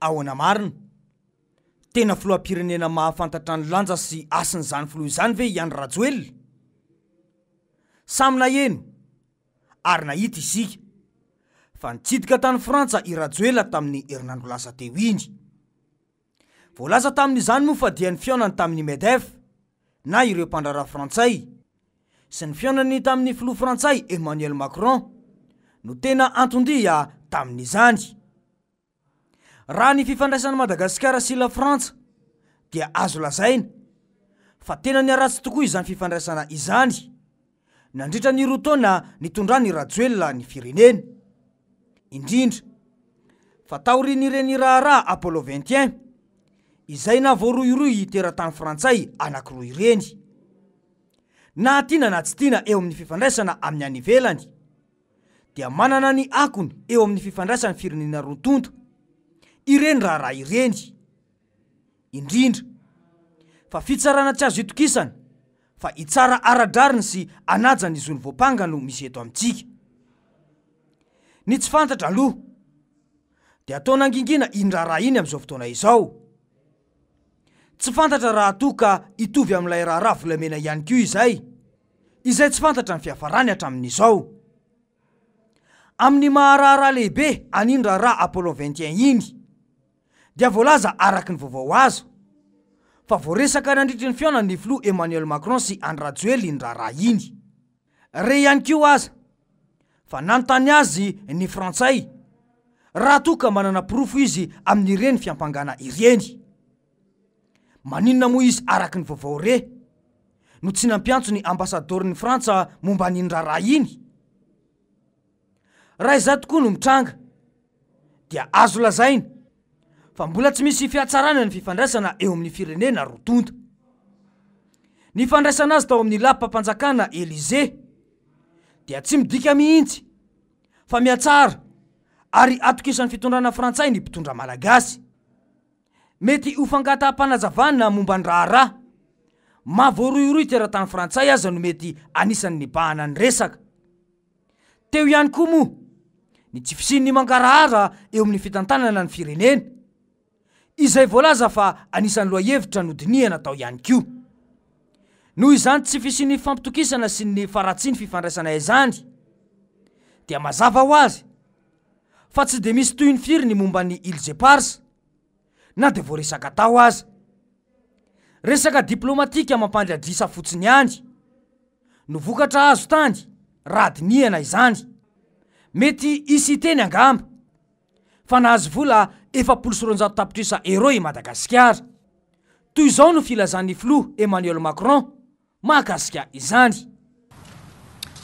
ahoana marina tena filoham-pirenena mahafantatra ny lanja sy asin'izany filoha izany ve Ian Rajoelina? Samy naheno ary nahita isika fa nitsidika tany Frantsa i Rajoelina tamin'ny herinandro lasa teo iny. Voalaza tamin'izany moa fa dia ny fionany tamin'ny MEDEF na ireo mpandraharaha frantsay sy ny fionany tamin'ny filoha frantsay Emmanuel Macron no tena antondia tamin'izany. Raha ny fifandraisana Madagasikara sy la Frantsa dia azo lazaina fa tena niaratsy tokoa izany fifandraisana izany nandritra ny roa taona nitondrany Rajoelina ny firenena, indrindra fa taorian'ireny raharaha Apollo 21 izay na voaroiroy teratany frantsay anankiroa ireny. Na tiana na tsy tiana eo amin'ny fifandraisana amin'ny any ivelany dia manana ny akony eo amin'ny fifandraisana firenena roa tonta ireny raharaha ireny, indrindra fa fitsarana tsy azo itokisana fa itsara aradrariny sy anajany izy ny voapanga no misy eto amintsika. Ny tsy fantatra aloha dia atao nangingina iny raharaha iny amin'izao fotoana izao. Tsy fantatra raha toka itovy amin'ilay raharaha volamena ihany koa izay tsy fantatra ny fiafarany hatramin'izao. Amin'ny maharaharaha lehibe an'iny raharaha Apollo 21 iny dia voalaza araky ny vaovao azo fa voaresaka nandritry ny fionany ny filoha Emmanuel Macron sy Andry Rajoelina iny raharaha iny. Re ihany koa aza fa nanontany azy ny frantsay raha toka manana pirofo izy amin'ireny fiampangana ireny. Maninona moa izy araky ny vaovao re no tsy nampiantso ny ambasadorin'ny Frantsa momba n'iny raharaha iny? Raha izay tokoa no mitranga dia azo lazaina fa mbola tsy misy fiatsarana ny fifandraisana eo amin'ny firenena roa tonta. Ny fandraisana azy tao amin'ny lapam-panjakana Élysée dia tsy midika mihitsy fa miatsara ary atokisan'ny fitondrana frantsay ny mpitondra malagasy. Mety ho fangataha-panazavana momba ny raharaha mavoaroiroy teratany frantsay aza no mety anisan'ny nibahana ny resaka. Teo ihany koa moa ny tsy fisin'ny mankarahara eo amin'ny fitantanana ny firenena izay voalaza fa anisan'ny loha-hevitra nodinihana tao ihany koa. Noho izany tsy fisin'ny fampitokisana sy ny faratsiany fifandraisana izany dia mazava ho azy fa tsy de misy toy ny firy ny momba ny Îles Éparses na de voaresaka tao aza. Resaka diplomatika mampandradrisa fotsiny ihany no vokatra azo tany raha dinihana izany. Mety isy teny angamba fa nahazo vola 700 tapitrisa euro i Madagasikara. Toy izao no filazan'ny filoha Emmanuel Macron mahakasika izany.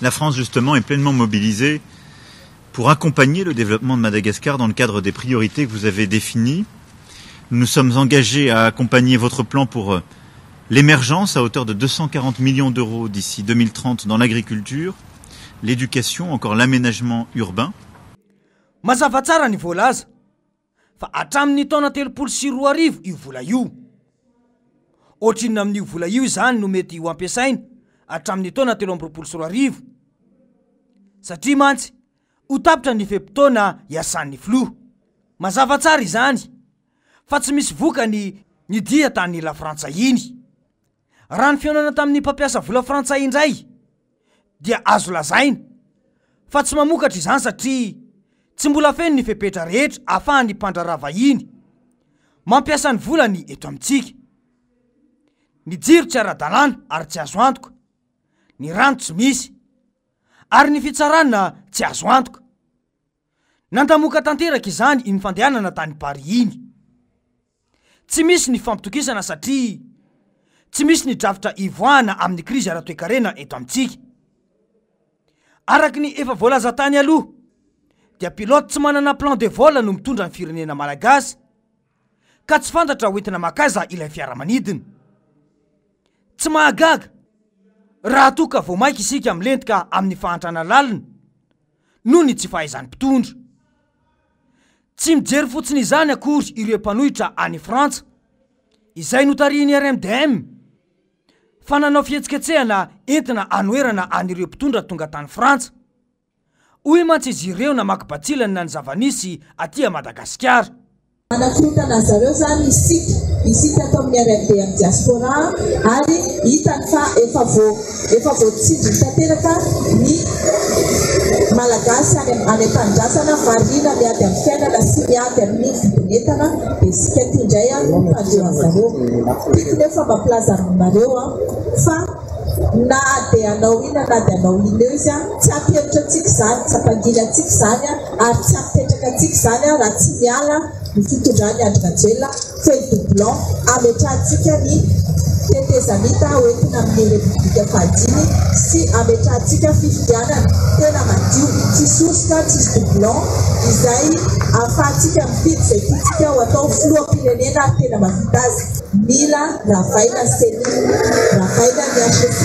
La France justement est pleinement mobilisée pour accompagner le développement de Madagascar dans le cadre des priorités que vous avez définies. Nous nous sommes engagés à accompagner votre plan pour l'émergence à hauteur de 240 millions d'euros d'ici 2030 dans l'agriculture, l'éducation, encore l'aménagement urbain. Mazava tsara ny voalaza fa hatramin'ny taona 34 io vola io. Ohatriny amin'io vola io izany no mety ho ampiasaina hatramin'ny taona 34 satria mantsy ho tapitra ny fepitaona iasan'ny filoha. Mazava tsara izany fa tsy misy vokany ny dia tany la Frantsa iny. Raha ny fionana tamin'ny mpampiasa vola frantsay indray dia azo lazaina fa tsy mamokatra izany satria tsy mbola feno ny fepetra rehetra ahafahan'ny mpandraharaha vahiny mampiasa ny volany eto amintsika. Ny jiro tsy ara-dalàna ary tsy azo antoka, ny rano tsy misy ary ny fitsarana tsy azo antoka. Nandamoka tanteraka izany iny fandehanana tany Paris iny. Tsy misy ny fampitokisana satria tsy misy ny drafitra ivoahana amin'ny krizy ara-toekarena eto amintsika. Araky ny efa voalaza tany aloha dia pilote tsy manana plan de vol no mitondra ny firenena malagasy ka tsy fantatra hoentina makaiza ilay fiaramanidina. Tsy mahagaga raha toka vao maika isika milentika amin'ny fahantrana lalina noho ny tsy fahaizany mpitondra. Tsy mijery fotsiny izany akory ireo mpanohitra any Frantsa izay notarihiny RMDM fa nanao fihetsiketsehana entina anoerana an'ireo mpitondra tonga tany Frantsa. Hoy mantsy izy ireo namaky batsilany na ny zavanisy aty Madagasikara. Anafrotana zareo zany isika atao amin'ny RND amin'ny diaspora ary hitany fa efa voatsidry tanteraka ny malagasy any am-pandrasana varina miady amin'ny fiainana sy miady amin'ny vidin'entana dia isika ty indray mitandreo zareo tiako nefa mampilaza aminareo fa na dia anao ina na dia anao ina eo izy tsy hampihevitra antsika zany tsy hampangily antsika zany ary tsy hampetraka antsika zany raha tsy miala ny fitondrany Andry Rajoelina feuille de blanc ametrahantsika ny tetezanita hoentina amin'ny Repoblika fahadimy sy ametrahantsika fifidianana tena madio tsy sosoka tsisy de blanc izay ahafahantsika mifidy izay tiantsika ho atao filoham-pirenena tena mavita azy mila ravaina seni ravaina ny HCC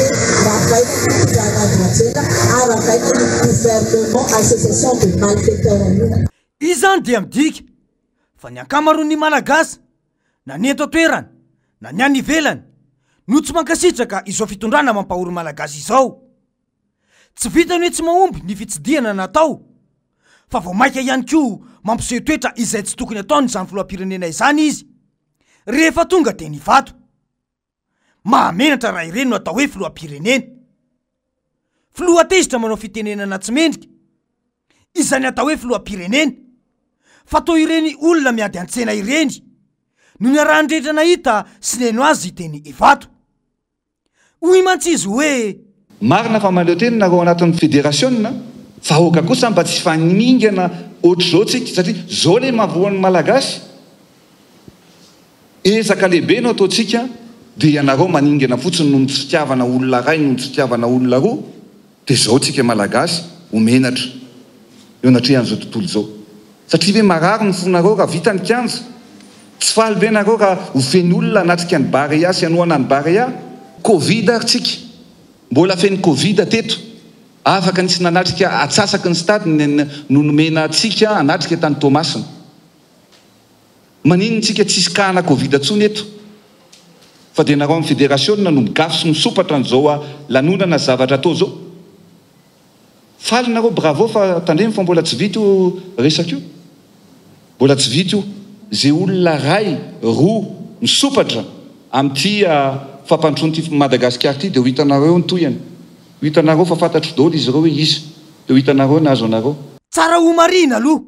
ravaina ny fitondrana Andry Rajoelina ary ravaina ny gouvernement association de malfaiteurs izany dia midika fa ny ankamaroan'ny malagasy na ny eto toerana na ny any ivelany no tsy mankasitraka izao fitondrana mampahory malagasy izao. Tsy vitany hoe tsy mahomby ny fitsidiana natao fa vao maika ihany koa mampiseho toetra izay tsy tokony ataony izany filoham-pirenena izany izy rehefa tonga dia ny vato mahamenatra raha ireny no atao hoe filoham-pirenena. Filohatezitra manao fitenenana tsy mendrika izany atao hoe filoham-pirenena fa toa ireny olona miady an-tsena ireny no ny raha ndrehetra nahita sy neno azy teny ivato. Hoy mantsy izy hoe marina fa maneo teny nareo anatin'ny fédération fa hoka kosa mba tsy fanimingana ohatr'izao tsika satria zao le mahavoan'ny malagasy ezaka lehibe no ataontsika dia ianareo maningana fotsiny noho ny fitiavana olona ray noho ny fitiavana olona roa dia zao tsika malagasy homenatra eo anatrehan'izao tontolo zao satria hoe marary ny fonareo raha vita ny kianja tsy faly be nareo raha ho feny olona anatrika ny barea sy anoana ny barea covid ary tsika mbola feny covid teto afaka nisy nanatrika atsasaky ny stady no nomena atsika anatrika tany Tomasina manino tsika tsisy kahana covid atsony eto fa dia nareo amin'ny fédération no migafy sy misopatra n'izao lanonana zavatra atao zao. Faly nareo bravo fa tandremy fa mbola tsy vita io resaka io mbola tsy vita io zay olona ray roa misopatra amin'ity fampandroany ty Madagasikara ty dia ho hitanareo ny toyany ho hitanareo fa fantatro daholo izy ireo hoe izy dia ho hitanareo nazo anareo. Tsara ho marina aloha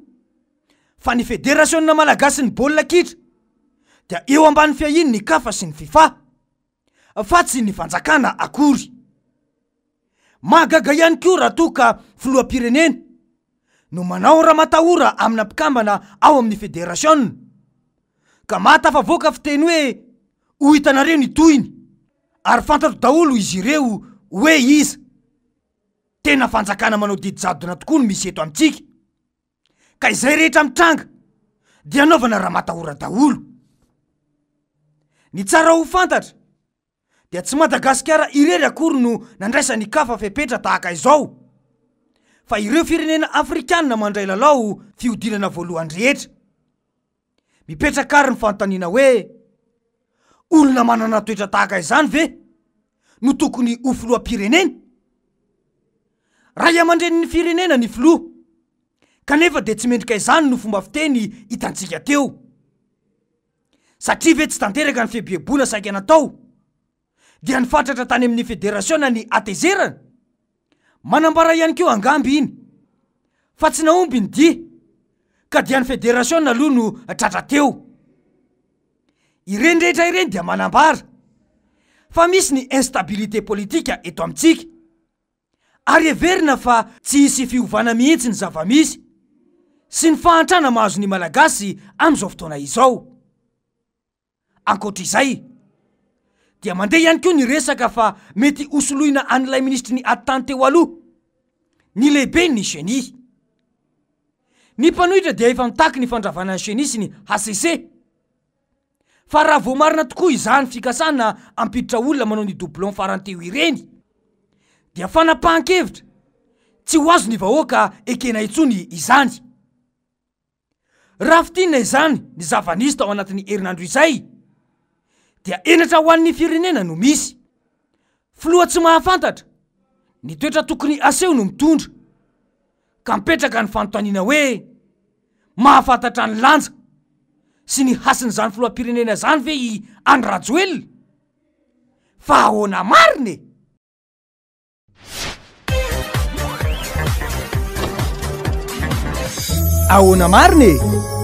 fa ny fédérationna malagasy ny baolina kitra dia eo ambany fiahiny ny kafa sy ny FIFA fa tsy ny fanjakana akory. Mahagaga ihany koa raha toa ka filoham-pirenena no manao raha matahora amina mpikambana ao amin'ny fédération ka mahatafavoaka fiteny hoe ho hitanareo ny toyiny ary fantatro daholo izy ireo hoe iza tena fanjakana manao didijadona tokoa no misy eto amintsika ka izay rehetra mitranga dia anaovana raha matahora daholo. Ny tsara ho fantatra dia tsy Madagasikara irery akory no nandraisany kafa fepetra tahaka izao fa ireo firenena afrikanina mandray lalao fihodinana voalohany rehetra. Mipetraka ary ny fanontaniana hoe olona manana toetra tahaka izany ve no tokony ho filoham-pirenena? Raha iamandreniny firenena ny filoha kanefa dia tsy mendrika izany no fomba fiteny hitantsika teo satria ve tsy tanteraka ny fiebebona saika natao dia ny fatratra tany amin'ny fédération ny atezerana manambara ihany keo angamby iny fa tsy naomby ny dia ka dia ny fédération aloha no tratra teo. Ireny rehetra ireny dia manambara fa misy ny instabilité politika eto amintsika ary everina fa tsy hisy fiovana mihitsy ny zava-misy sy ny fahantrana mahazo ny malagasy amin'izao fotoana izao. Ankoatr'izay dia mandeha ihany koa ny resaka fa mety hosoloina an'ilay ministry ny atany teo aloha ny lehibe ny Cheny. Ny mpanohitra dia efa mitaky ny fandravana ny Cheny sy ny HCC fa raha voamarina tokoa izany fikasana ampiditra olona manao ny doublon farany teo ireny dia fanapahan-kevitra tsy ho azo ny vahoaka ekena itsony izany. Raha fitinina izany ny zava-nisy tao anatin'ny herinandro izay dia enatra ho an'ny firenena no misy filoha tsy mahafantatra ny toetra tokony aseho no mitondra ka mipetraka ny fanontaniana hoe mahafantatra ny lanja sy ny hasin'izany filoam-pirenena zany ve i Andry Rajoelina fa ahoana mariny ahoana mariny